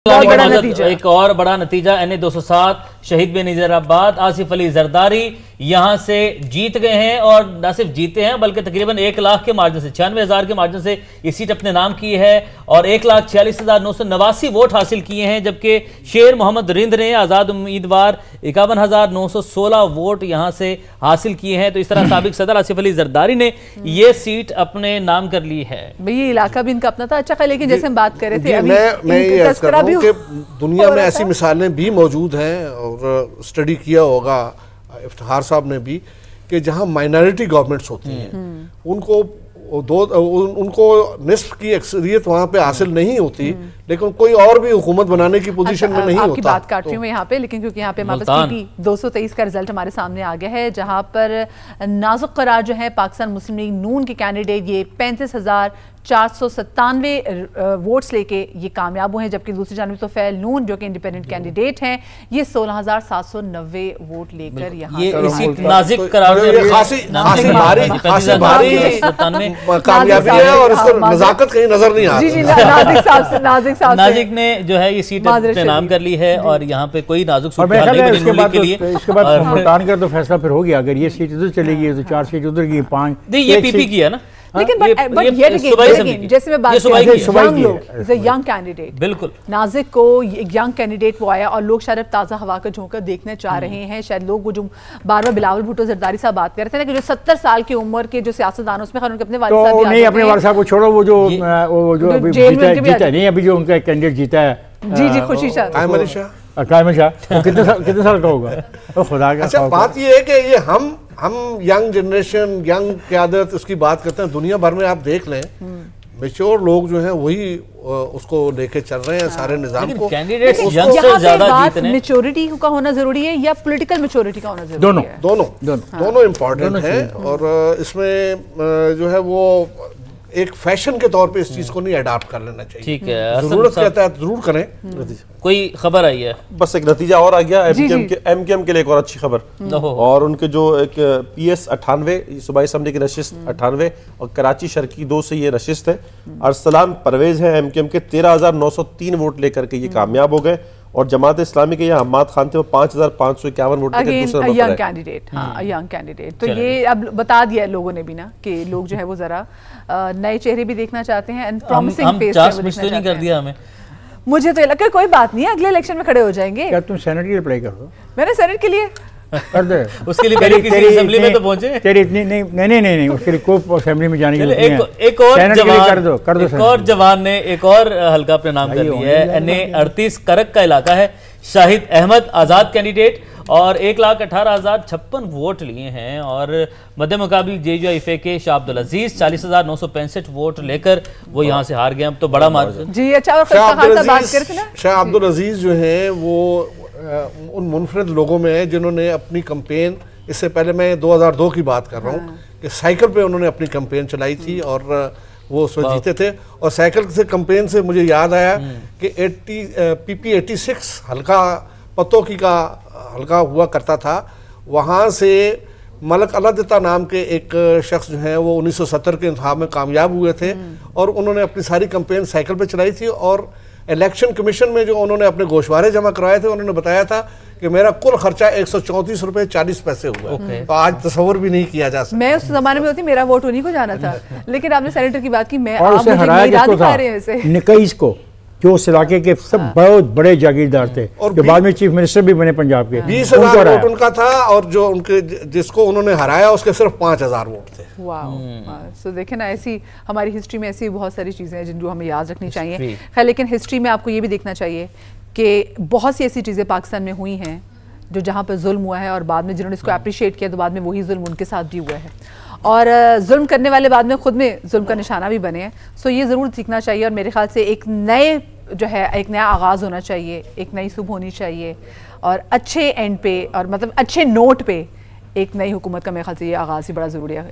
एक और बड़ा नतीजा NA 207 शहीद बेनज़ीराबाद आसिफ अली जरदारी यहां से जीत गए हैं और न सिर्फ जीते हैं बल्कि तकरीबन 1 लाख के मार्जिन से 96,000 के मार्जिन से ये सीट अपने नाम की है और 1,46,989 वोट हासिल किए हैं। जबकि शेर मोहम्मद रिंद ने आज़ाद उम्मीदवार 51,916 वोट यहां से हासिल किए हैं। तो इस तरह साबिक सदर आसिफ अली जरदारी ने ये सीट अपने नाम कर ली है। ये इलाका भी इनका अपना था। अच्छा, लेकिन जैसे हम बात कर रहे थे मैं ये अर्ज कर रहा हूं कि दुनिया में ऐसी मिसालें भी मौजूद हैं और स्टडी किया होगा इफ्तिखार साहब ने भी कि जहां माइनॉरिटी गवर्नमेंट्स होती हैं उनको निस्फ की अक्सरियत वहां पे हासिल नहीं होती, लेकिन कोई और भी हुकूमत बनाने की पोजीशन में नहीं होता। आपकी बात काट रही हूँ मैं यहाँ पे, लेकिन क्योंकि यहाँ पे हमारे पास PP 223 का रिजल्ट हमारे सामने आ गया है, जहां पर नाजुक करार जो है पाकिस्तान मुस्लिम लीग नून के कैंडिडेट ये 35,497 वोट्स लेके ये कामयाब हुए हैं। जबकि दूसरी जानब तो फैल नून जो कि इंडिपेंडेंट कैंडिडेट हैं ये 16,790 वोट लेकर यहाँ कामयाबी है और इसको नजाकत कहीं नजर नहीं आ रही। नाजिक ने जो है ये सीट अपने नाम कर ली है और यहाँ पे कोई नाजुक इसके बाद मुल्तान का तो फैसला फिर हो गया। अगर ये सीट उधर चलेगी तो 4 सीट उधर की 5 ये PP की है ना। लेकिन जैसे मैं बात यंग कैंडिडेट, बिल्कुल नाजिक को एक यंग कैंडिडेट वो आया और लोग शायद ताज़ा हवा का झोंका देखना चाह रहे हैं। शायद लोग वो जो बार बार बिलावल भुट्टो जरदारी साहब बात कर रहे थे ना कि जो 70 साल की उम्र के जो सियासतदान उसमें उनके अपने वालिद साहब नहीं, अपने वालिद साहब को छोड़ो, वो जो जीता नहीं अभी जो उनका कैंडिडेट जीता है जी खुशी शाह कितने साल का होगा खुदा का। अच्छा, बात ये है कि ये हम यंग जनरेशन यंग क़यादत उसकी बात करते हैं। दुनिया भर में आप देख लें मेच्योर लोग जो हैं वही उसको लेके चल रहे हैं सारे निजाम को। कैंडिडेट्स यंगस्टर ज्यादा जीतने मैच्योरिटी का होना जरूरी है या पॉलिटिकल मैच्योरिटी का होना जरूरी है? दोनों इम्पोर्टेंट है और इसमें जो है वो एक फैशन के तौर पे इस चीज को नहीं अडॉप्ट कर लेना चाहिए। ठीक है, जरूरत कहता है जरूर करें। कोई खबर आई है, बस एक नतीजा और आ गया MKM के लिए एक और अच्छी खबर। और उनके जो एक PS 98 सूबाई असम्बली की नशिस्त 98 और कराची शर्की 2 से ये नशिस्त है। अरसलान परवेज है MKM के 13,903 वोट लेकर के ये कामयाब हो गए और जमात इस्लामी के यहाँ अम्माद खान थे वो 5,551 वोट लेकर दूसरा नंबर यंग कैंडिडेट। तो ये अब बता दिया लोगों ने भी ना कि लोग जो है वो जरा नए चेहरे भी देखना चाहते हैं एंड प्रॉमिसिंग फेस नहीं कर दिया हमें। मुझे तो लगा कोई बात नहीं है, अगले इलेक्शन में खड़े हो जाएंगे। क्या तुम सेनेट के लिए अप्लाई कर दो? मैंने सेनेट के लिए कर दे उसके लिए पहले किसी असेंबली में तो पहुंचे तेरी इतनी नहीं उसके लिए कोई असेंबली में जाने की जरूरत नहीं है। एक और जवान कर दो एक और जवान ने एक और हल्का अपने नाम कर लिया है। NA 38 करक का इलाका है। शाहिद अहमद आजाद कैंडिडेट और 1,18,056 वोट लिए हैं और मध्य मुकाबले JUIFA के शाह अब्दुल अजीज 40,965 वोट लेकर वो यहाँ से हार गए। अब तो बड़ा मार्जिन जी। अच्छा, शाह अब्दुल अजीज जो है वो उन मुनफरद लोगों में है जिन्होंने अपनी कैंपेन, इससे पहले मैं 2002 की बात कर रहा हूँ कि साइकिल पे उन्होंने अपनी कैंपेन चलाई थी और वो उसमें जीते थे। और साइकिल से कैंपेन से मुझे याद आया कि PP 86 हल्का पत्तों की का हल्का हुआ करता था, वहाँ से मलक अलादिता नाम के एक शख्स जो हैं वो 1970 के इंतखाब में कामयाब हुए थे और उन्होंने अपनी सारी कैंपेन साइकिल पे चलाई थी। और इलेक्शन कमीशन में जो उन्होंने अपने गोशवारे जमा कराए थे उन्होंने बताया था कि मेरा कुल खर्चा 134 रुपए 40 पैसे हुआ। तो आज तस्वर भी नहीं किया जा सकता। मैं उस जमाने में होती, मेरा वोट उन्हीं को जाना था। लेकिन आपने सेनेटर की बात की, मैं और उसे हराया निकईस को जो उस इलाके के सब बहुत बड़े जागीरदार थे और जो बाद में चीफ मिनिस्टर भी बने पंजाब के। 20,000 वोट उनका था और जो उनके जिसको उन्होंने हराया उसके सिर्फ 5,000 वोट थे। तो देखें ना, ऐसी हमारी हिस्ट्री में ऐसी बहुत सारी चीज़ें हैं जिनको हमें याद रखनी चाहिए। खैर, लेकिन हिस्ट्री में आपको ये भी देखना चाहिए कि बहुत सी ऐसी चीज़ें पाकिस्तान में हुई हैं जो जहाँ पर जुल्म हुआ है और बाद में जिन्होंने इसको अप्रिशिएट किया तो बाद में वही जुल्म उनके साथ भी हुआ है और जुल्म करने वाले बाद में खुद में जुल्म का निशाना भी बने हैं। सो ये ज़रूर सीखना चाहिए और मेरे ख्याल से एक नया आगाज़ होना चाहिए, एक नई सुबह होनी चाहिए और अच्छे एंड पे और मतलब अच्छे नोट पे एक नई हुकूमत का मेरे ख्याल से ये आगाज़ ही बड़ा ज़रूरी है।